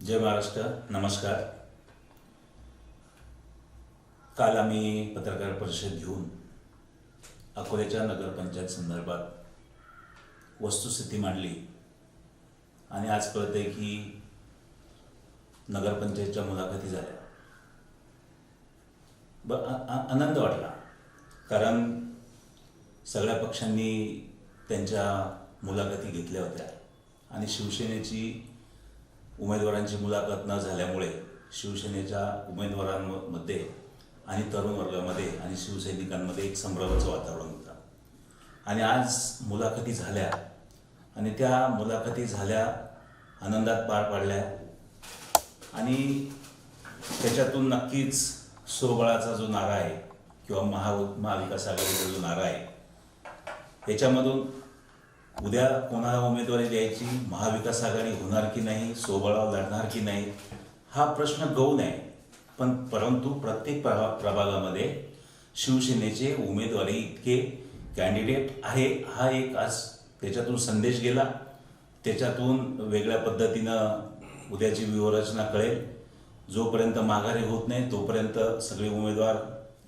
जय महाराष्ट्र. नमस्कार. काल आम्ही पत्रकार परिषद घेऊन अकोल्याच्या नगरपंचायत संदर्भात वस्तुस्थिती मांडली आणि आज कळते की नगरपंचायतच्या मुलाखती झाल्या. आनंद वाटला, कारण सगळ्या पक्षांनी त्यांच्या मुलाखती घेतल्या होत्या आणि शिवसेनेची उमेदवारांची मुलाखत न झाल्यामुळे शिवसेनेच्या उमेदवारांमध्ये आणि तरुण वर्गामध्ये आणि शिवसैनिकांमध्ये एक संभ्रमाचं वातावरण होतं. आणि आज मुलाखती झाल्या आणि त्या मुलाखती झाल्या, आनंदात पार पाडल्या आणि त्याच्यातून नक्कीच स्वबळाचा जो नारा आहे किंवा महाविकास आघाडीचा जो नारा आहे, याच्यामधून उद्या कोणाला उमेदवारी द्यायची, महाविकास आघाडी होणार की नाही, स्वबळावर लढणार की नाही, हा प्रश्न गौण आहे. परंतु प्रत्येक प्रभागामध्ये शिवसेनेचे उमेदवारी इतके कॅन्डिडेट आहे, हा एक आज त्याच्यातून संदेश गेला. त्याच्यातून वेगळ्या पद्धतीनं उद्याची व्यूहरचना कळेल. जोपर्यंत माघारी होत नाही तोपर्यंत सगळे उमेदवार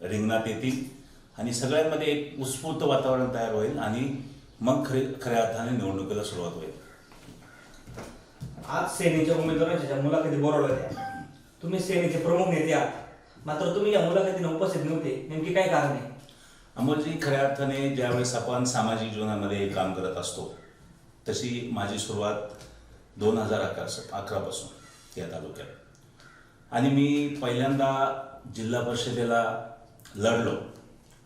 रिंगणात येतील आणि सगळ्यांमध्ये एक उत्स्फूर्त वातावरण तयार होईल आणि मग खऱ्या अर्थाने निवडणुकीला सुरुवात होईल. आज सेनेच्या उमेदवारांच्या मुलाखती बोलावल्या होत्या. तुम्ही सेनेचे प्रमुख नेते आहात, मात्र तुम्ही या मुलाखतीला उपस्थित नव्हते. नेमकी काय कारण आहे? अमोलजी, खऱ्या अर्थाने ज्यावेळेस आपण सामाजिक जीवनामध्ये काम करत असतो तशी माझी सुरुवात 2011 पासून या तालुक्यात आणि मी पहिल्यांदा जिल्हा परिषदेला लढलो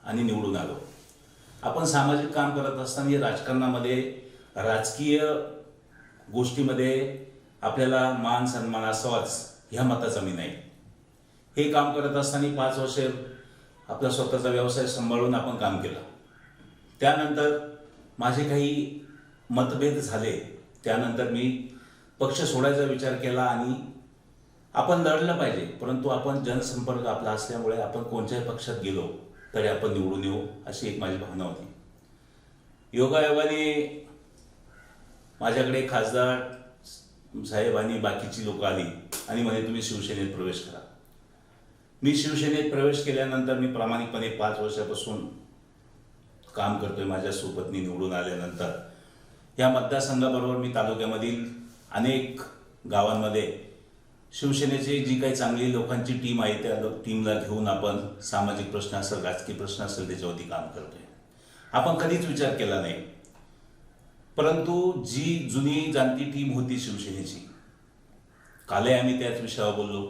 आणि निवडून आलो. आपण सामाजिक काम करत असताना राजकारणामध्ये, राजकीय गोष्टीमध्ये आपल्याला मान सन्मान असावाच ह्या मताचा मी नाही. हे काम करत असताना 5 वर्ष आपला स्वतःचा व्यवसाय सांभाळून आपण काम केलं. त्यानंतर माझे काही मतभेद झाले. त्यानंतर मी पक्ष सोडायचा विचार केला आणि आपण लढलं पाहिजे, परंतु आपण जनसंपर्क आपला असल्यामुळे आपण कोणत्याही पक्षात गेलो तरी आपण निवडून येऊ, अशी एक माझी भावना होती. योगायोगाने माझ्याकडे खासदार साहेब आणि बाकीची लोक आली आणि म्हणे तुम्ही शिवसेनेत प्रवेश करा. मी शिवसेनेत प्रवेश केल्यानंतर मी प्रामाणिकपणे 5 वर्षापासून काम करतोय. माझ्या सुपत्नी निवडून आल्यानंतर या मतदारसंघाबरोबर मी तालुक्यामधील अनेक गावांमध्ये शिवसेनेची जी काही चांगली लोकांची टीम आहे त्या टीमला घेऊन आपण सामाजिक प्रश्न असेल, राजकीय प्रश्न असेल, त्याच्यावरती काम करतोय. आपण कधीच विचार केला नाही, परंतु जी जुनी जाणती टीम होती शिवसेनेची, कालही आम्ही त्याच विषयावर बोललो.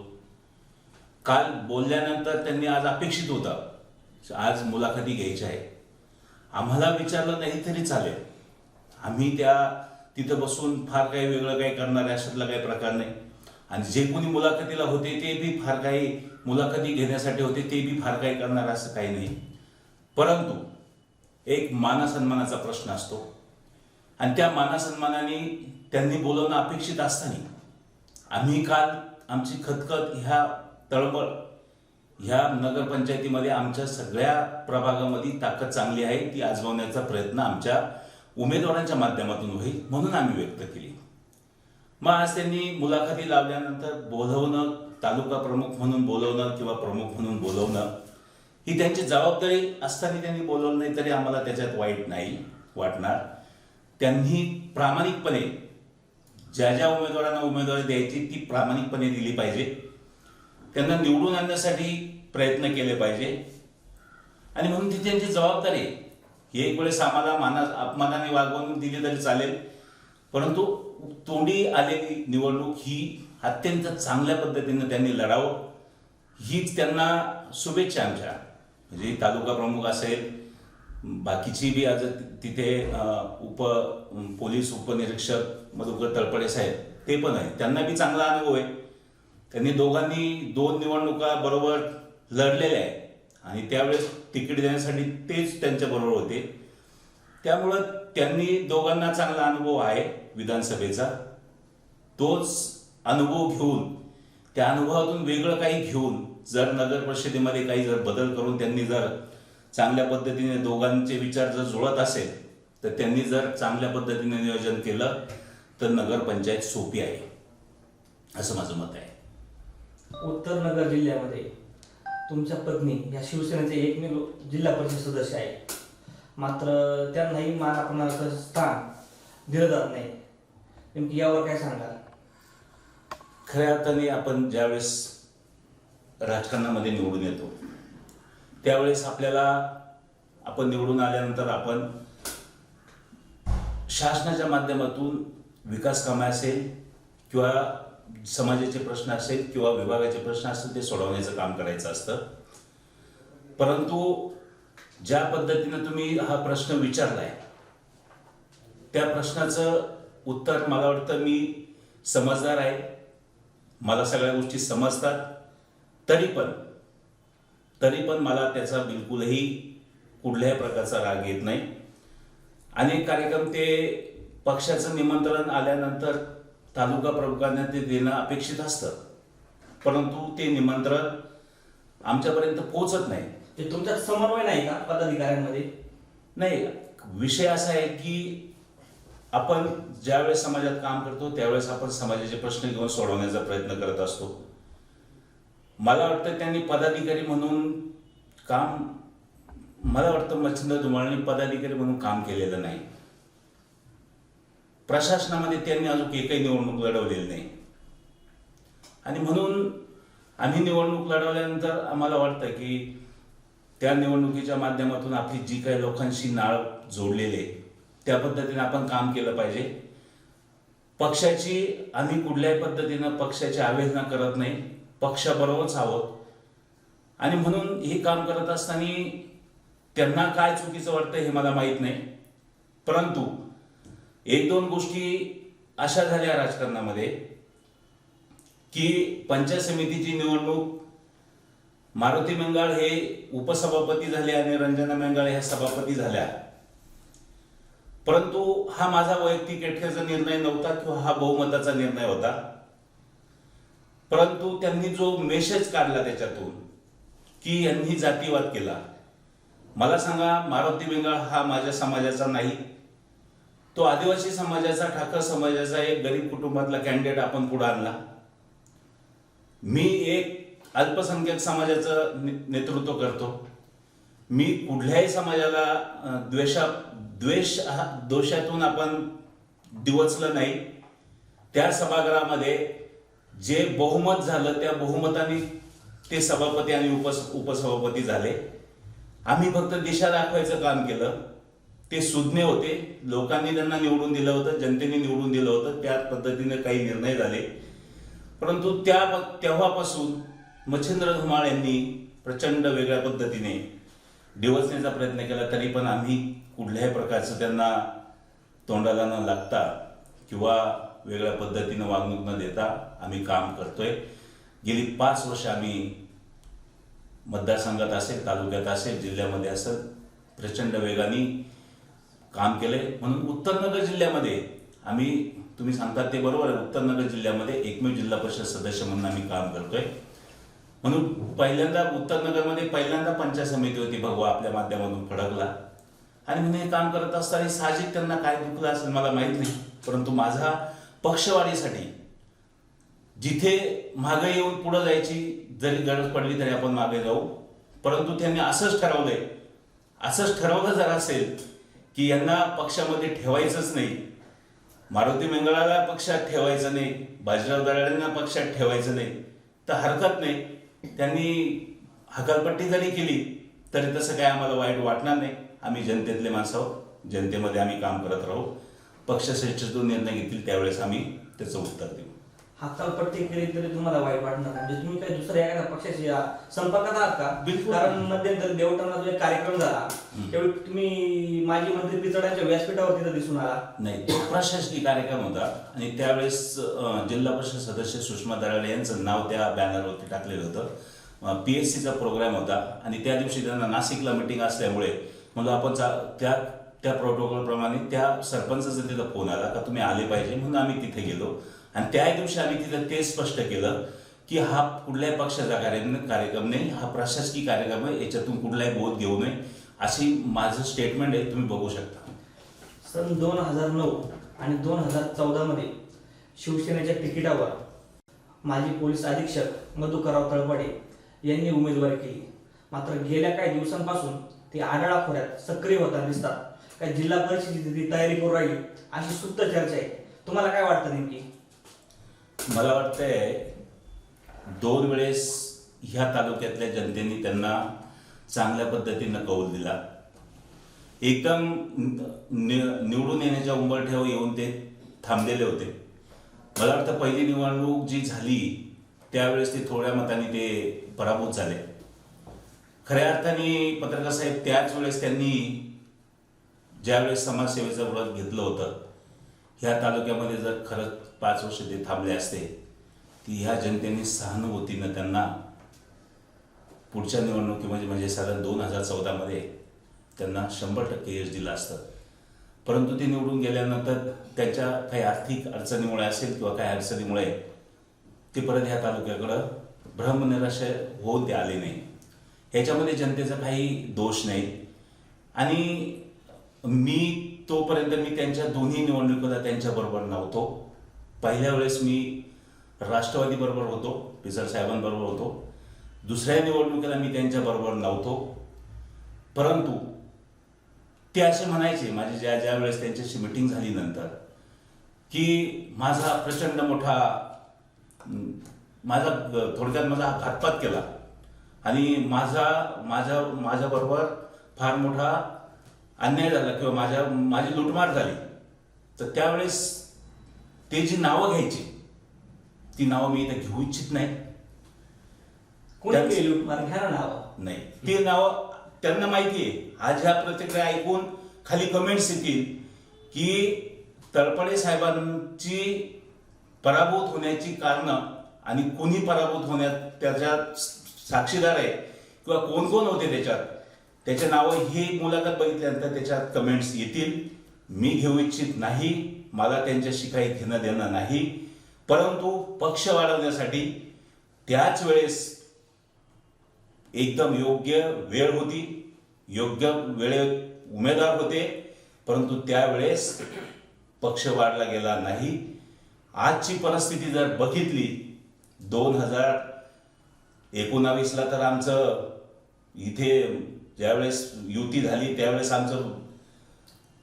काल बोलल्यानंतर त्यांनी आज अपेक्षित होतं आज मुलाखती घ्यायच्या आहे. आम्हाला विचारलं नाही तरी चालेल, आम्ही तिथं बसून फार काही वेगळं काही करणार आहे अशातला काही प्रकार नाही. आणि जे कोणी मुलाखतीला होते ते बी फार काही मुलाखती घेण्यासाठी होते, ते बी फार काही करणार असं काही नाही. परंतु एक मानासन्मानाचा प्रश्न असतो आणि त्या मानासन्मानाने त्यांनी बोलवणं अपेक्षित असताना आम्ही काल आमची खतखत, ह्या तळमळ, ह्या नगरपंचायतीमध्ये आमच्या सगळ्या प्रभागामध्ये ताकद चांगली आहे, ती आजमावण्याचा प्रयत्न आमच्या उमेदवारांच्या माध्यमातून होईल म्हणून आम्ही व्यक्त केली. मग आज त्यांनी मुलाखती लावल्यानंतर बोलवणं, तालुका प्रमुख म्हणून बोलवणं किंवा प्रमुख म्हणून बोलवणं ही त्यांची जबाबदारी असताना त्यांनी बोलवलं नाही तरी आम्हाला त्याच्यात वाईट नाही वाटणार. त्यांनी प्रामाणिकपणे ज्या ज्या उमेदवारांना उमेदवारी द्यायची ती प्रामाणिकपणे दिली पाहिजे. त्यांना निवडून आणण्यासाठी प्रयत्न केले पाहिजे आणि म्हणून ती त्यांची जबाबदारी आहे. एक वेळेस आम्हाला अपमानाने वागवून दिली तरी चालेल, परंतु तोंडी आलेली निवडणूक ही अत्यंत चांगल्या पद्धतीने त्यांनी लढावं हीच त्यांना शुभेच्छा आमच्या. म्हणजे तालुका प्रमुख असेल, बाकीची बी आज तिथे पोलीस उपनिरीक्षक मधुकर तळपडे साहेब ते पण आहे, त्यांना बी चांगला अनुभव आहे. त्यांनी दोघांनी 2 निवडणुका बरोबर लढलेल्या आहेत आणि त्यावेळेस तिकीट देण्यासाठी तेच त्यांच्या बरोबर होते. त्यामुळं त्यांनी दोघांना चांगला अनुभव आहे विधानसभेचा. तोच अनुभव घेऊन, त्या अनुभवातून वेगळं काही घेऊन जर नगर परिषदेमध्ये काही जर बदल करून त्यांनी जर चांगल्या पद्धतीने दोघांचे विचार जर जुळत असेल तर त्यांनी जर चांगल्या पद्धतीने नियोजन केलं तर नगरपंचायत सोपी आहे. असं माझं मत आहे. उत्तर नगर जिल्ह्यामध्ये तुमच्या पत्नी या शिवसेनेचे एकमेव जिल्हा परिषद सदस्य आहे, मात्र त्यांनाही मानापणाचं स्थान दिलं जात नाही. नेमकी यावर काय सांगाल? खऱ्या अर्थाने आपण ज्यावेळेस राजकारणामध्ये निवडून येतो त्यावेळेस आपण निवडून आल्यानंतर आपण शासनाच्या माध्यमातून विकास कामे असेल किंवा समाजाचे प्रश्न असेल किंवा विभागाचे प्रश्न असतील ते सोडवण्याचं काम करायचं असतं. परंतु ज्या पद्धतीनं तुम्ही हा प्रश्न विचारलाय त्या प्रश्नाचं उत्तर मला वाटतं मी समजदार आहे, मला सगळ्या गोष्टी समजतात, तरी पण मला त्याचा बिलकुलही कुठल्याही प्रकारचा राग येत नाही. अनेक कार्यक्रम ते पक्षाचं निमंत्रण आल्यानंतर तालुका प्रमुखांना ते देणं अपेक्षित असतं, परंतु ते निमंत्रण आमच्यापर्यंत पोहोचत नाही. ते तुमच्यात समन्वय नाही का पदाधिकाऱ्यांमध्ये? नाही, विषय असा आहे की आपण ज्यावेळेस समाजात काम करतो त्यावेळेस आपण समाजाचे प्रश्न घेऊन सोडवण्याचा प्रयत्न करत असतो. मला वाटतं त्यांनी पदाधिकारी म्हणून काम, मला वाटतं मच्छिंद्र धुमाळांनी पदाधिकारी म्हणून काम केलेलं नाही. प्रशासनामध्ये त्यांनी अजून एकही निवडणूक लढवलेली नाही आणि म्हणून आम्ही निवडणूक लढवल्यानंतर आम्हाला वाटतं की त्या निवडणुकीच्या माध्यमातून आपली जी काही लोकांशी नाळ जोडलेली आहे त्या पद्धतीने आपण काम केलं पाहिजे. पक्षाची आम्ही कुठल्याही पद्धतीनं पक्षाची अवहेलना करत नाही, पक्षाबरोबरच आहोत आणि म्हणून हे काम करत असताना त्यांना काय चुकीचं वाटतं हे मला माहीत नाही. परंतु एक दोन गोष्टी अशा झाल्या राजकारणामध्ये की पंचायत समितीची निवडणूक मारुती मेंगाळ हे उपसभापती झाले आणि रंजना मेंगाळ ह्या सभापती झाल्या, परंतु हा माझा वैयक्तिक एकट्याचा निर्णय नव्हता किंवा हा बहुमताचा निर्णय होता. परंतु त्यांनी जो मेसेज काढला त्याच्यातून की यांनी जातीवाद केला, मला सांगा, मारुती मेंगाळ हा माझ्या समाजाचा नाही, तो आदिवासी समाजाचा, ठाकर समाजाचा एक गरीब कुटुंबातला कॅन्डिडेट आपण पुढे आणला. मी एक अल्पसंख्याक समाजाचं नेतृत्व करतो. मी कुठल्याही समाजाला दोषातून आपण दिवचलं नाही. त्या सभागृहामध्ये जे बहुमत झालं त्या बहुमताने ते सभापती आणि उपसभापती झाले. आम्ही फक्त दिशा दाखवायचं काम केलं. ते सुज्ञ होते, लोकांनी त्यांना निवडून दिलं होतं, जनतेने निवडून दिलं होतं, त्या पद्धतीने काही निर्णय झाले. परंतु तेव्हापासून मच्छिंद्र धुमाळ यांनी प्रचंड वेगळ्या पद्धतीने डिवचण्याचा प्रयत्न केला, तरी पण आम्ही कुठल्याही प्रकारचं त्यांना तोंडाला न लागता किंवा वेगळ्या पद्धतीनं वागणूक न देता आम्ही काम करतोय. गेली 5 वर्ष आम्ही मतदारसंघात असेल, तालुक्यात असेल, जिल्ह्यामध्ये असेल प्रचंड वेगाने काम केलंय. म्हणून उत्तरनगर जिल्ह्यामध्ये आम्ही, तुम्ही सांगतात ते बरोबर आहे, उत्तरनगर जिल्ह्यामध्ये एकमेव जिल्हा परिषद सदस्य म्हणून आम्ही काम करतोय. म्हणून पहिल्यांदा उत्तरनगरमध्ये पंचायत समिती होती, भगवा आपल्या माध्यमातून फडकला आणि म्हणून हे काम करत असताना साहजिक त्यांना काय दुखलं असेल मला माहित नाही. परंतु माझा पक्षवाढीसाठी जिथे मागे येऊन पुढे जायची जरी गरज पडली तरी आपण मागे जाऊ. परंतु त्यांनी असंच ठरवलं जर असेल की यांना पक्षामध्ये ठेवायचंच नाही, मारुती मेंगळाला पक्षात ठेवायचं नाही, बाजीराव दराडेंना पक्षात ठेवायचं नाही, तर हरकत नाही. त्यांनी हकालपट्टी जरी केली तरी तसं काय आम्हाला वाईट वाटणार नाही. आम्ही जनतेतले माणसं आहोत, जनतेमध्ये आम्ही काम करत राहू. पक्षश्रेष्ठ जो निर्णय घेतील त्यावेळेस आम्ही त्याचं उत्तर देऊ. हकालपट्टी केली तरी तुम्हाला वाईट वाटणार म्हणजे तुम्ही काही दुसऱ्या एखाद्या पक्षाशी संपर्कात आहात का? बिलकुल. कारण मध्यंतरी देवठाणला जो एक कार्यक्रम झाला त्यावेळी तुम्ही माजी मंत्री पिचडांच्या व्यासपीठावर तिथं दिसून आला. नाही, तो प्रशासकीय कार्यक्रम होता आणि त्यावेळेस जिल्हा परिषद सदस्य सुषमा दराडे यांचं नाव त्या बॅनरवरती टाकलेलं होतं. PSCचा प्रोग्राम होता आणि त्या दिवशी त्यांना नाशिकला मिटिंग असल्यामुळे म्हणलं आपण त्या प्रोटोकॉल प्रमाणे त्या सरपंचाचा तिथं फोन आला का तुम्ही आले पाहिजे, म्हणून आम्ही तिथे गेलो आणि त्या दिवशी आम्ही तिथं ते स्पष्ट केलं की हा कुठल्याही पक्षाचा कार्यक्रम नाही, हा प्रशासकीय कार्यक्रम आहे, याच्यातून कुठलाही बोध घेऊ नये, अशी माझं स्टेटमेंट आहे, तुम्ही बघू शकता. सन 2009 आणि 2014 मध्ये शिवसेनेच्या तिकिटावर माजी पोलीस अधीक्षक मधुकरराव तळपडे यांनी उमेदवारी केली. मात्र गेल्या काही दिवसांपासून ते आढळा खोऱ्यात सक्रिय होताना दिसतात. काय जिल्हा परिषदेची तयारी करू राहील अशी सुप्त चर्चा आहे. तुम्हाला काय वाटतं नेमकी? मला वाटतंय 2 वेळेस ह्या तालुक्यातल्या जनतेने त्यांना चांगल्या पद्धतीनं कौल दिला. एकदम निवडून येण्याच्या उंबरठ्यावर येऊन ते थांबलेले होते. मला वाटतं पहिली निवडणूक जी झाली त्यावेळेस ते थोड्या मताने ते पराभूत झाले. खऱ्या अर्थाने पत्रकार साहेब त्याच वेळेस त्यांनी ज्यावेळेस समाजसेवेचं व्रत घेतलं होतं, ह्या तालुक्यामध्ये जर खरंच 5 वर्ष ते थांबले असते ती ह्या जनतेने सहानुभूतीनं त्यांना पुढच्या निवडणुकीमध्ये म्हणजे साधारण 2014 त्यांना 100% यश दिलं असतं. परंतु ते निवडून गेल्यानंतर त्यांच्या काही आर्थिक अडचणीमुळे असेल किंवा काही अडचणीमुळे ते परत ह्या तालुक्याकडं भ्रमनिराश होऊन ते आले नाही. ह्याच्यामध्ये जनतेचा काही दोष नाही. आणि तोपर्यंत मी त्यांच्या दोन्ही निवडणुकीला त्यांच्याबरोबर नव्हतो. पहिल्या वेळेस मी राष्ट्रवादी बरोबर होतो, पिचड साहेबांबरोबर होतो. दुसऱ्या निवडणुकीला मी त्यांच्याबरोबर नव्हतो. परंतु ते असे म्हणायचे माझी ज्या वेळेस त्यांच्याशी मिटिंग झाली नंतर की माझा प्रचंड मोठा थोडक्यात माझा घातपात केला आणि माझ्याबरोबर फार मोठा अन्याय झाला किंवा माझी लुटमार झाली. तर त्यावेळेस ते जी नावं घ्यायची ती नावं मी इथे घेऊ इच्छित नाही. कोणी लुटमार घ्या नाव नाही, ते नावं त्यांना माहिती आहे. आज ह्या प्रतिक्रिया ऐकून खाली कमेंट्स येतील की तळपडे साहेबांची पराभूत होण्याची कारणं आणि कुणी पराभूत होण्यात त्याच्यात साक्षीदार आहे किंवा कोण कोण होते त्याच्या नावं ही मुलाखत बघितल्यानंतर त्याच्यात कमेंट्स येतील. मी घेऊ इच्छित नाही. मला त्यांच्याशी काही घेणं देणं नाही. परंतु पक्ष वाढवण्यासाठी त्याच वेळेस एकदम योग्य वेळ होती, योग्य वेळेत उमेदवार होते, परंतु त्यावेळेस पक्ष वाढला गेला नाही. आजची परिस्थिती जर बघितली 2019ला तर आमचं इथे ज्यावेळेस युती झाली त्यावेळेस आमचं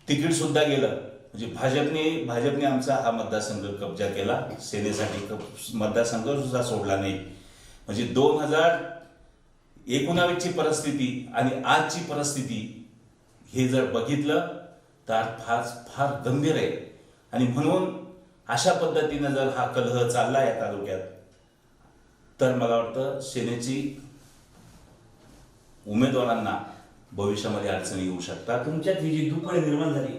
तिकीट सुद्धा गेलं. म्हणजे भाजपने आमचा हा मतदारसंघ कब्जा केला. सेनेसाठी मतदारसंघ सुद्धा सोडला नाही. म्हणजे 2019ची परिस्थिती आणि आजची परिस्थिती हे जर बघितलं तर फार गंभीर आहे. आणि म्हणून अशा पद्धतीनं जर हा कलह चालला या तालुक्यात तर मला वाटतं सेनेची उमेदवारांना भविष्यामध्ये अडचणी येऊ शकतात. तुमच्यात ही जी दुफळी निर्माण झाली,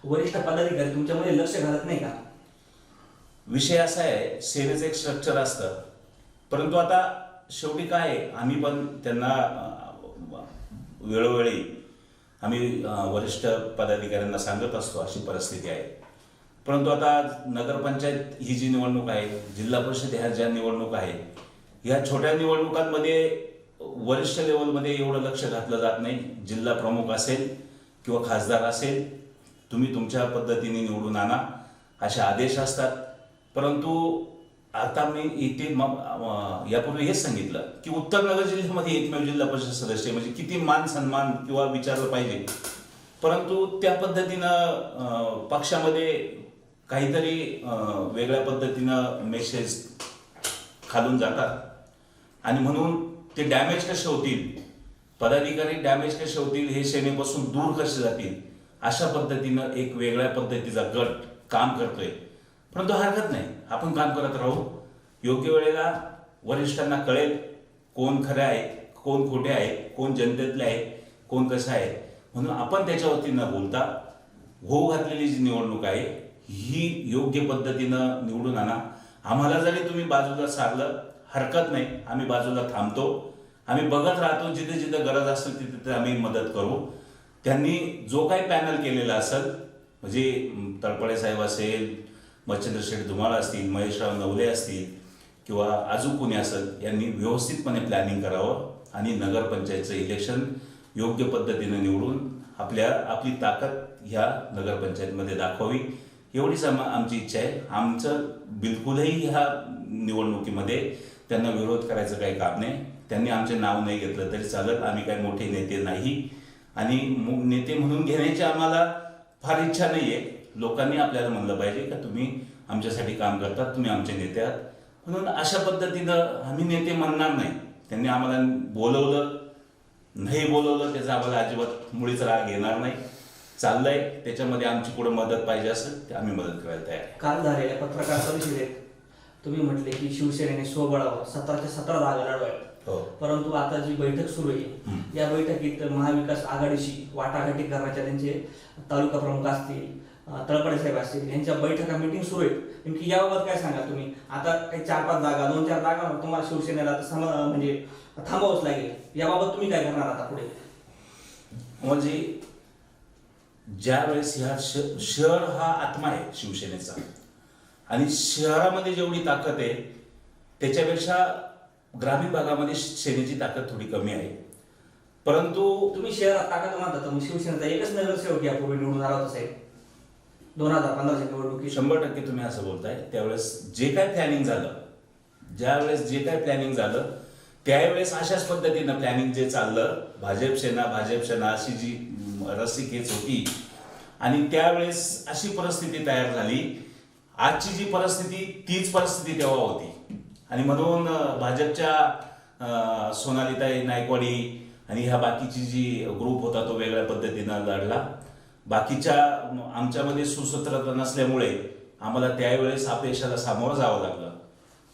वरिष्ठ पदाधिकारी तुमच्यामध्ये लक्ष घालत नाही का? विषय असा आहे, सेनेचं एक स्ट्रक्चर असतं. परंतु आता शेवटी काय आहे, आम्ही पण त्यांना वेळोवेळी आम्ही वरिष्ठ पदाधिकाऱ्यांना सांगत असतो अशी परिस्थिती आहे. परंतु आता नगरपंचायत ही जी निवडणूक आहे, जिल्हा परिषद ह्या ज्या निवडणूक आहे, ह्या छोट्या निवडणुकांमध्ये वरिष्ठ लेवलमध्ये एवढं लक्ष घातलं जात नाही. जिल्हा प्रमुख असेल किंवा खासदार असेल, तुम्ही तुमच्या पद्धतीने निवडून आणा असे आदेश असतात. परंतु आता मी इथे यापूर्वी हेच सांगितलं की उत्तरनगर जिल्ह्यामध्ये एकमेव जिल्हा परिषद सदस्य म्हणजे किती मान सन्मान किंवा विचारलं पाहिजे. परंतु त्या पद्धतीनं पक्षामध्ये काहीतरी वेगळ्या पद्धतीनं मेसेज खालून जातात आणि म्हणून ते डॅमेज कसे होतील, पदाधिकारी डॅमेज कसे होतील, हे सेनेपासून दूर कसे जातील अशा पद्धतीनं एक वेगळ्या पद्धतीचा गट काम करतोय. परंतु हरकत नाही, आपण काम करत राहू. योग्य वेळेला वरिष्ठांना कळेल कोण खरं आहे, कोण खोटे आहे, कोण जनतेतले आहे, कोण कसं आहे. म्हणून आपण त्याच्यावरती न बोलता होऊ घातलेली जी निवडणूक आहे ही योग्य पद्धतीनं निवडून आणा. आम्हाला जरी तुम्ही बाजूला सारलं हरकत नाही, आम्ही बाजूला थांबतो. आम्ही बघत राहतो, जिथे जिथे गरज असेल तिथे आम्ही मदत करू. त्यांनी जो काही पॅनल केलेला असेल, म्हणजे तळपडे साहेब असेल, मच्छिंद्र शेठ धुमाळ असतील, महेशराव नवले असतील किंवा अजून कोणी असेल, यांनी व्यवस्थितपणे प्लॅनिंग करावं आणि नगरपंचायतचं इलेक्शन योग्य पद्धतीने निवडून आपली ताकद ह्या नगरपंचायतमध्ये दाखवावी एवढीच आमची इच्छा आहे. आमचं बिलकुलही ह्या निवडणुकीमध्ये त्यांना विरोध करायचं काही काम नाही. त्यांनी आमचे नाव नाही घेतलं तरी चालत, आम्ही काही मोठे नेते नाही आणि नेते म्हणून घेण्याची आम्हाला फार इच्छा नाही आहे. लोकांनी आपल्याला म्हणलं पाहिजे का तुम्ही आमच्यासाठी काम करतात, तुम्ही आमचे नेते आहात, म्हणून अशा पद्धतीनं आम्ही नेते म्हणणार नाही. त्यांनी आम्हाला बोलवलं नाही बोलवलं त्याचा आम्हाला अजिबात मुळीच राग येणार नाही. चाललंय त्याच्यामध्ये आमची पुढे मदत पाहिजे असेल तर आम्ही मदत करायला तयार आहे. काल झालेल्या पत्रकार परिषदेत तुम्ही म्हटले की शिवसेनेने स्वबळावर 17च्या 17 जागा लढवायला, हो. परंतु आता जी बैठक सुरू आहे या बैठकीत महाविकास आघाडीशी वाटाघाटी करण्याच्या त्यांचे तालुका प्रमुख असतील, तळपडे साहेब असतील, यांच्या बैठका मीटिंग सुरू आहेत. नेमकी याबाबत काय सांगा तुम्ही? आता काही 4-5 जागा 2-4 जागा तुम्हाला शिवसेनेला म्हणजे थांबावंच लागेल, याबाबत तुम्ही काय करणार आता पुढे? म्हणजे ज्या वेळेस ह्या शहर हा आत्मा आहे शिवसेनेचा आणि शहरामध्ये जेवढी ताकद आहे त्याच्यापेक्षा ग्रामीण भागामध्ये सेनेची ताकद थोडी कमी आहे. परंतु तुम्ही शहरात ताकद मानता तर मग शिवसेनेचा एकच नगरसेवक यापूर्वी निवडून आला होता साहेब 2015च्या निवडणुकीत. 100% तुम्ही असं बोलताय. त्यावेळेस जे काय प्लॅनिंग झालं, ज्यावेळेस जे काय प्लॅनिंग झालं त्यावेळेस अशाच पद्धतीनं प्लॅनिंग जे चाललं, भाजप सेना अशी जी रस्सीखेच होती आणि त्यावेळेस अशी परिस्थिती तयार झाली. आजची जी परिस्थिती तीच परिस्थिती तेव्हा होती आणि म्हणून भाजपच्या सोनालीताई नायकवाडी आणि ह्या बाकीची जी ग्रुप होता तो वेगळ्या पद्धतीनं लढला. बाकीच्या आमच्यामध्ये सुसूत्रता नसल्यामुळे आम्हाला त्यावेळेस अपयशाला सामोरं जावं लागलं.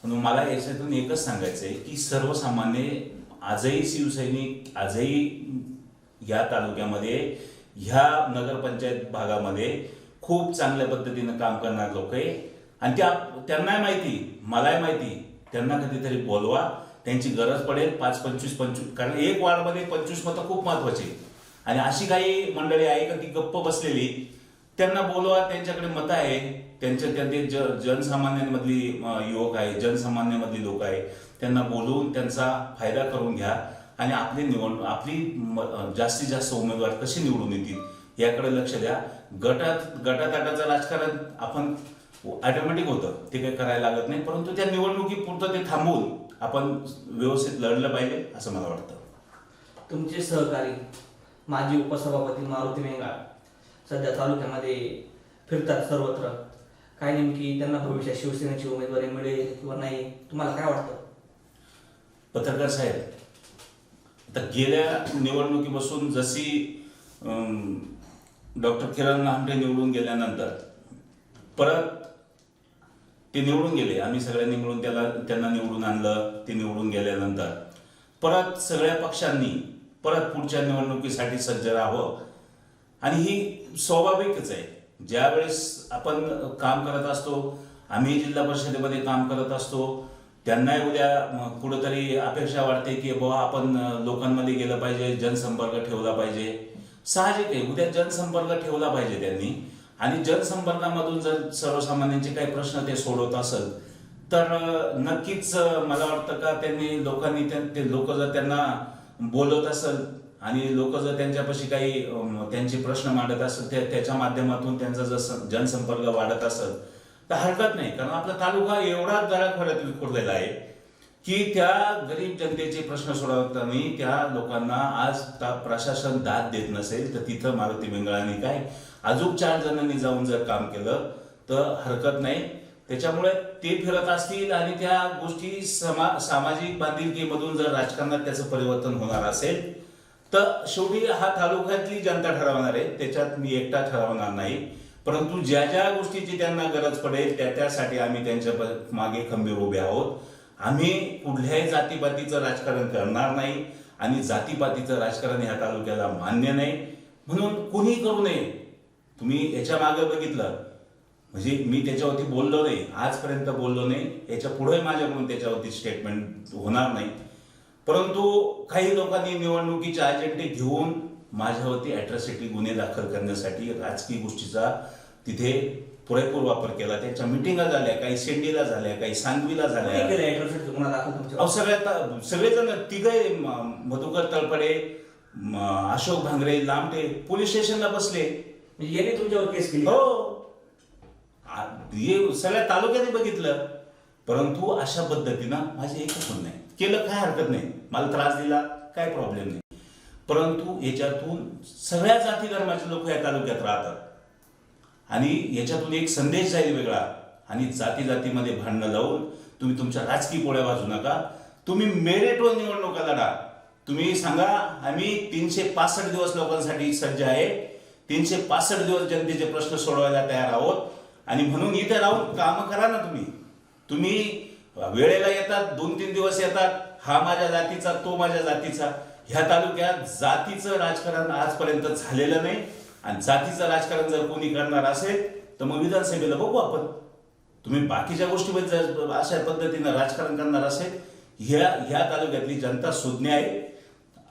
म्हणून मला याच्यातून एकच सांगायचं आहे की सर्वसामान्य आजही शिवसैनिक आजही या तालुक्यामध्ये ह्या नगरपंचायत भागामध्ये खूप चांगल्या पद्धतीनं काम करणारे लोक आहे आणि त्यांनाही माहिती, मलाही माहिती, त्यांना कधीतरी बोलवा, त्यांची गरज पडेल 5-25 कारण एक वार्डमध्ये 25 मतं खूप महत्वाची आणि अशी काही मंडळी आहे का ती गप्प बसलेली, त्यांना बोलवा, त्यांच्याकडे मतं आहे, त्यांचे जनसामान्यांमधली युवक आहे, जनसामान्यांमधली लोक आहे, त्यांना बोलवून त्यांचा फायदा करून घ्या आणि आपली जास्तीत जास्त उमेदवार कसे निवडून येतील याकडे लक्ष द्या. गटातटाचं राजकारण आपण ऑटोमॅटिक होतं, ते काही करायला लागत नाही, परंतु त्या निवडणुकीपुरतं ते थांबवून आपण व्यवस्थित लढलं पाहिजे असं मला वाटतं. तुमचे सहकारी माजी उपसभापती मारुती मेंगाळ सध्या तालुक्यामध्ये फिरतात सर्वत्र, काय नेमकी त्यांना भविष्यात शिवसेनेची उमेदवारी मिळेल किंवा नाही, तुम्हाला काय वाटतं? पत्रकार साहेब, आता गेल्या निवडणुकीपासून जशी डॉक्टर किरण नामटे निवडून गेल्यानंतर परत ते निवडून गेले, आम्ही सगळ्यांनी मिळून त्यांना निवडून आणलं. ते निवडून गेल्यानंतर परत सगळ्या पक्षांनी परत पुढच्या निवडणुकीसाठी सज्ज राहावं आणि ही स्वाभाविकच आहे. ज्या वेळेस आपण काम करत असतो, आम्ही जिल्हा परिषदेमध्ये काम करत असतो, त्यांनाही उद्या कुठंतरी अपेक्षा वाटते की बाबा आपण लोकांमध्ये गेलं पाहिजे, जनसंपर्क ठेवला पाहिजे. साहजिक आहे, उद्या जनसंपर्क ठेवला पाहिजे त्यांनी आणि जनसंपर्कामधून जर सर्वसामान्यांचे काही प्रश्न ते सोडवत असेल तर नक्कीच मला वाटतं का लोकांनी ते लोक जर त्यांना बोलवत असेल आणि लोक जर त्यांच्यापाशी काही त्यांचे प्रश्न मांडत असेल त्याच्या माध्यमातून त्यांचा जर जनसंपर्क वाढत असेल तर हरकत नाही. कारण आपला तालुका एवढा दराखोऱ्यात विखुरलेला आहे की त्या गरीब जनतेचे प्रश्न सोडवताना त्या लोकांना आज प्रशासन दाद देत नसेल तर तिथं मारुती मेंगळांनी काय अजून 4 जणांनी जाऊन जर काम केलं तर हरकत नाही. त्याच्यामुळे ते फिरत असतील आणि त्या गोष्टी सामाजिक बांधिलकीमधून जर राजकारणात त्याचं परिवर्तन होणार असेल तर शेवटी हा तालुक्यातली जनता ठरवणार आहे, त्याच्यात मी एकटा ठरवणार नाही. परंतु ज्या ज्या गोष्टीची त्यांना गरज पडेल त्यासाठी आम्ही त्यांच्या मागे खंबीर उभे आहोत. आम्ही कुठल्याही जातीपातीचं राजकारण करणार नाही आणि जातीपातीचं राजकारण ह्या तालुक्याला मान्य नाही, म्हणून कुणी करू नये. तुम्ही याच्या मागे बघितलं म्हणजे मी त्याच्यावरती बोललो नाही, आजपर्यंत बोललो नाही, याच्या पुढे माझ्याकडून त्याच्यावरती स्टेटमेंट होणार नाही. परंतु काही लोकांनी निवडणुकीचे अजेंडे घेऊन माझ्यावरती अॅट्रॉसिटी गुन्हे दाखल करण्यासाठी राजकीय गोष्टीचा तिथे पुरेपूर वापर केला. त्यांच्या मिटिंगा झाल्या, काही शेंडीला झाल्या, काही सांगवीला झाल्या. सगळेजण तिघे मधुकर तळपडे, अशोक भांगरे, लामटे पोलीस स्टेशनला बसले. यांनी तुमच्यावर केस केली? हो, हे सगळ्या तालुक्याने बघितलं. परंतु अशा पद्धतीनं माझे एकच म्हणणं आहे, केलं काय हरकत नाही, मला त्रास दिला काय प्रॉब्लेम नाही, परंतु याच्यातून सगळ्या जाती धर्माचे लोक या तालुक्यात राहतात आणि याच्यातून एक संदेश जाईल वेगळा. आणि जाती जातीमध्ये भांडणं लावून तुम्ही तुमच्या राजकीय पोळ्या वाजू नका. तुम्ही मेरिटवर निवडणुका लढा. तुम्ही सांगा आम्ही 365 दिवस लोकांसाठी सज्ज आहे, 365 दिवस जनतेचे प्रश्न सोडवायला तयार आहोत आणि म्हणून इथे राहून कामं करा ना. तुम्ही वेळेला येतात, 2-3 दिवस येतात, हा माझ्या जातीचा तो माझ्या जातीचा. ह्या तालुक्यात जातीचं राजकारण आजपर्यंत झालेलं नाही आणि जातीचं राजकारण जर कोणी करणार असेल तर मग विधानसभेला बघू आपण. तुम्ही बाकीच्या गोष्टीमध्ये जर अशा पद्धतीनं राजकारण करणार असेल, ह्या तालुक्यातली जनता सुज्ञ आहे,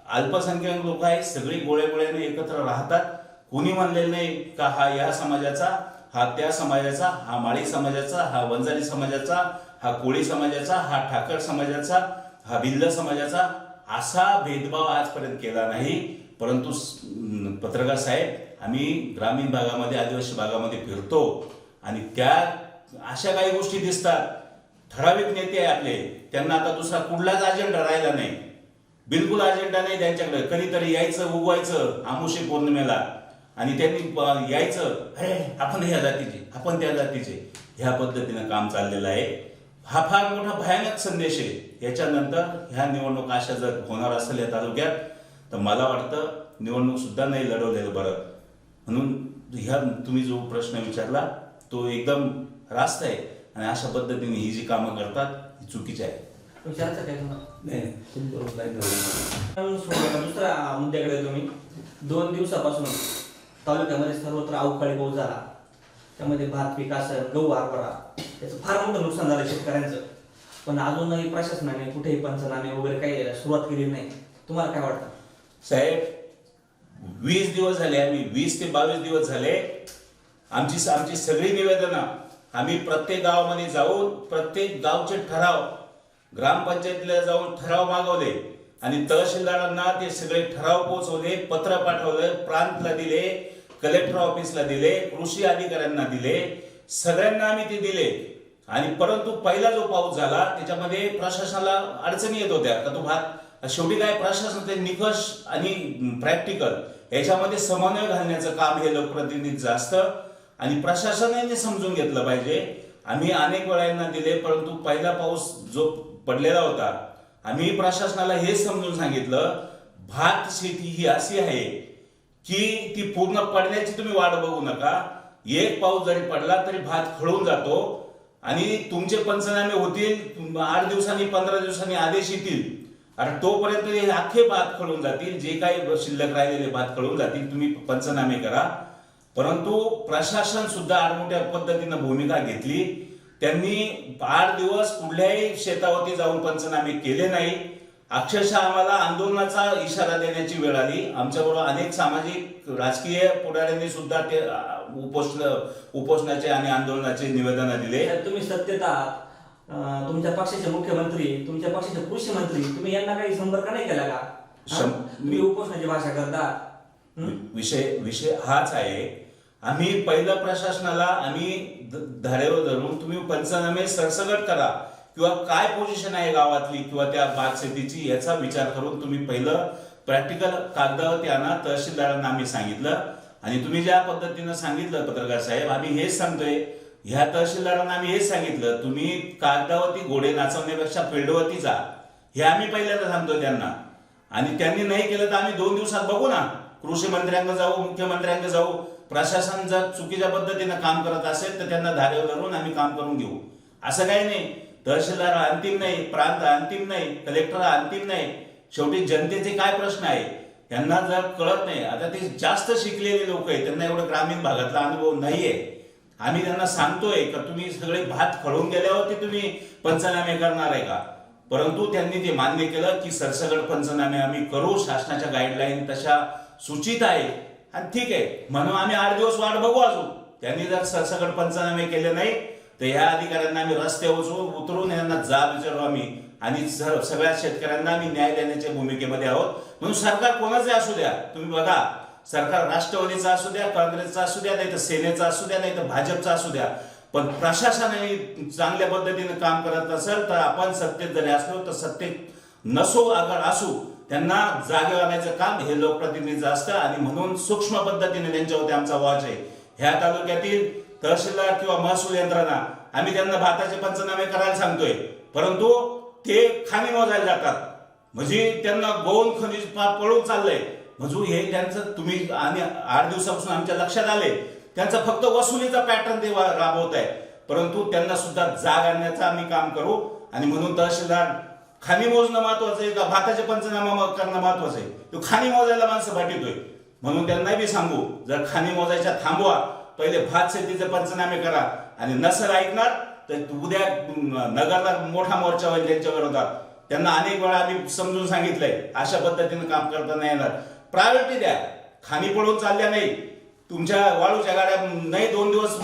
अल्पसंख्याक लोक आहे, सगळी गोळ्याने एकत्र राहतात. कोणी म्हणलेलं नाही का हा या समाजाचा, हा त्या समाजाचा, हा माळी समाजाचा, हा वंजारी समाजाचा, हा कोळी समाजाचा, हा ठाकर समाजाचा, हा भिल्ल समाजाचा, असा भेदभाव आजपर्यंत केला नाही. परंतु पत्रकार साहेब, आम्ही ग्रामीण भागामध्ये, आदिवासी भागामध्ये फिरतो आणि त्या अशा काही गोष्टी दिसतात. ठराविक नेते आहे आपले, त्यांना आता दुसरा कुठलाच अजेंडा राहिला नाही, बिलकुल अजेंडा नाही त्यांच्याकडे. कधीतरी यायचं, उगवायचं आमुषी पौर्णिमेला आणि त्यांनी यायचं, अरे आपण ह्या जातीचे, आपण त्या जातीचे, ह्या पद्धतीनं काम चाललेलं आहे. हा फार मोठा भयानक संदेश आहे. याच्यानंतर ह्या निवडणूक अशा जर होणार असेल या तालुक्यात तर मला वाटतं निवडणूक सुद्धा नाही लढवलेलं बरं. म्हणून ह्या तुम्ही जो प्रश्न विचारला तो एकदम रास्त आहे आणि अशा पद्धतीने ही जी कामं करतात ही चुकीची आहे. विचारायचं काय तुम्हाला? नाही. दुसऱ्या मुद्द्याकडे तुम्ही 2 दिवसापासून तालुक्यामध्ये सर्वत्र अवकाळी पाऊस झाला, त्यामध्ये भात पीक असेल, गहू हरभरा, त्याचं फार मोठं नुकसान झालं शेतकऱ्यांचं. पण अजूनही प्रशासनाने कुठेही पंचनामे वगैरे काही सुरुवात केली नाही. तुम्हाला काय वाटतं साहेब? 20 दिवस झाले, आम्ही 20 ते 22 दिवस झाले, आमची सगळी निवेदनं आम्ही प्रत्येक गावामध्ये जाऊन प्रत्येक गावचे ठराव, ग्रामपंचायतीला जाऊन ठराव मागवले आणि तहसीलदारांना ते सगळे ठराव पोहोचवले, पत्र पाठवले, प्रांतला दिले, कलेक्टर ऑफिसला दिले, कृषी अधिकाऱ्यांना दिले, सगळ्यांना आम्ही ते दिले. आणि परंतु पहिला जो पाऊस झाला त्याच्यामध्ये प्रशासनाला अडचणी येत होत्या का तो भात शेवटी काय प्रशासन ते निकष आणि प्रॅक्टिकल याच्यामध्ये समन्वय घालण्याचं काम हे लोकप्रतिनिधीचं असतं आणि प्रशासनाने समजून घेतलं पाहिजे. आम्ही अनेक वेळा यांना दिले, परंतु पहिला पाऊस जो पडलेला होता आम्ही प्रशासनाला हे समजून सांगितलं, भात शेती ही अशी आहे की ती पूर्ण पडण्याची तुम्ही वाट बघू नका. एक पाऊस जरी पडला तरी भात खळून जातो आणि तुमचे पंचनामे होतील 8 दिवसांनी 15 दिवसांनी आदेश येतील. अरे तोपर्यंत हे अख्खे भात खळून जातील, जे काही शिल्लक राहिलेले भात खळून जातील, तुम्ही पंचनामे करा. परंतु प्रशासन सुद्धा आडमोठ्या पद्धतीनं भूमिका घेतली. त्यांनी 8 दिवस कुठल्याही शेतावरती जाऊन पंचनामे केले नाही. अक्षरशः आम्हाला आंदोलनाचा इशारा देण्याची वेळ आली. आमच्याबरोबर अनेक सामाजिक राजकीय पुढाऱ्यांनी सुद्धा ते उपोषणाचे आणि आंदोलनाचे निवेदन दिले. तुम्ही सत्तेत आहात, तुमच्या पक्षाचे मुख्यमंत्री, तुमच्या पक्षाचे कृषी मंत्री, तुम्ही यांना काही संपर्क नाही केला का? तुम्ही उपोषणाची भाषा करता. विषय हाच आहे. आम्ही पहिलं प्रशासनाला आम्ही धारेवर धरून तुम्ही पंचनामे सरसगट करा किंवा काय पोझिशन आहे गावातली किंवा त्या भात शेतीची याचा विचार करून तुम्ही पहिलं प्रॅक्टिकल कागदावरती आणा. तहसीलदारांना आम्ही सांगितलं आणि तुम्ही ज्या पद्धतीनं सांगितलं पत्रकार साहेब, आम्ही हेच सांगतोय, ह्या तहसीलदारांना आम्ही हेच सांगितलं, तुम्ही कागदावरती घोडे नाचवण्यापेक्षा फील्डवरती जा, हे आम्ही पहिल्यांदा सांगतोय त्यांना. आणि त्यांनी नाही केलं तर आम्ही 2 दिवसात बघू ना, कृषी मंत्र्यांकडे जाऊ, मुख्यमंत्र्यांकडे जाऊ. प्रशासन जर चुकीच्या पद्धतीनं काम करत असेल तर त्यांना धारेवर धरून आम्ही काम करून घेऊ. असं काही नाही, तहसीलदार अंतिम नाही, प्रांत अंतिम नाही, कलेक्टर अंतिम नाही. शेवटी जनतेचे काय प्रश्न आहे त्यांना जर कळत नाही. आता ते जास्त शिकलेले लोक आहेत, त्यांना एवढं ग्रामीण भागातला अनुभव नाहीये. आम्ही त्यांना सांगतोय का तुम्ही सगळे भात खळून गेल्यावरती तुम्ही पंचनामे करणार आहे का? परंतु त्यांनी ते मान्य केलं की सरसगट पंचनामे आम्ही करू, शासनाच्या गाईडलाईन तशा सूचित आहे आणि ठीक आहे म्हणून आम्ही 8 दिवस वाट बघू अजून. त्यांनी जर सरसगट पंचनामे केले नाही तर ह्या अधिकाऱ्यांना आम्ही रस्त्यावर उतरून यांना जाब विचारू आम्ही आणि सगळ्या शेतकऱ्यांना आम्ही न्याय देण्याच्या भूमिकेमध्ये आहोत. म्हणून सरकार कोणाचे असू द्या, तुम्ही बघा, सरकार राष्ट्रवादीचा असू द्या, काँग्रेसचा असू द्या, नाही तर सेनेचा असू द्या, नाही तर भाजपचा असू द्या, पण प्रशासनाने चांगल्या पद्धतीने काम करत असेल तर आपण सत्तेत जरी असलो तर सत्तेत नसो अगर असू त्यांना जागे आणायचं काम हे लोकप्रतिनिधीचं असतं आणि म्हणून सूक्ष्म पद्धतीने त्यांच्यावरती आमचा वॉच आहे. ह्या तालुक्यातील तहसीलदार किंवा महसूल यंत्रणा आम्ही त्यांना भाताचे पंचनामे करायला सांगतोय, परंतु ते खाणी मोजायला जातात. म्हणजे त्यांना गौण खनिज पळून चाललंय. म्हणजे हे त्यांचं तुम्ही आणि 8 दिवसापासून आमच्या लक्षात आले त्यांचा फक्त वसुलीचा पॅटर्न ते राबवत आहे, परंतु त्यांना सुद्धा जाग आणण्याचं आम्ही काम करू. आणि म्हणून तहसीलदार खाणी मोजणं महत्वाचं आहे का भाताचे पंचनामा करणं महत्वाचं आहे? तो खाणी मोजायला माणसं पाठवतोय. म्हणून त्यांना बी सांगू, जर खाणी मोजायच्या थांबवा, पहिले भात शेतीचे पंचनामे करा. आणि नसेल ऐकणार तर उद्या नगरला मोठा मोर्चा होईल त्यांच्या विरोधात. त्यांना अनेक वेळा आम्ही समजून सांगितलंय अशा पद्धतीने काम करता नाही येणार. प्रायोरिटी द्या. खाणी पडून चालल्या नाही, तुमच्या वाळूच्या गाड्या नाही 2 दिवस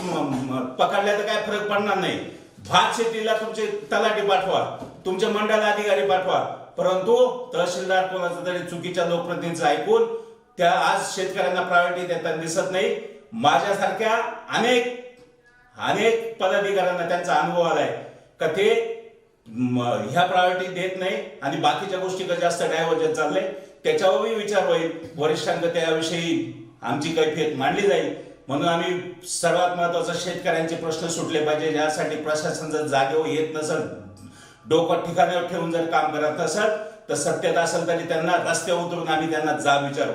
पकडल्या तर काय फरक पडणार नाही. भात शेतीला तुमचे तलाठी पाठवा, तुमचे मंडळ अधिकारी पाठवा, परंतु तहसीलदार कोणाचं तरी चुकीच्या लोकप्रतिनिधीचं ऐकून त्या आज शेतकऱ्यांना प्रायोरिटी देताना दिसत नाही. माझ्यासारख्या अनेक पदाधिकाऱ्यांना त्यांचा अनुभव आलाय का ते ह्या प्रायोरिटी देत नाही आणि बाकीच्या गोष्टी जास्त डायव्हर्जन चाललंय. त्याच्यावरही विचार होईल, वरिष्ठांकडे त्याविषयी आमची कैफियत मांडली जाईल. म्हणून आम्ही सर्वात महत्वाचं शेतकऱ्यांचे प्रश्न सुटले पाहिजे, यासाठी प्रशासन जर जागेवर येत नसेल, डोकं ठिकाणावर ठेवून जर काम करत असेल तर सत्तेत असेल तरी त्यांना रस्त्यावर उतरून आम्ही त्यांना जाब विचारू.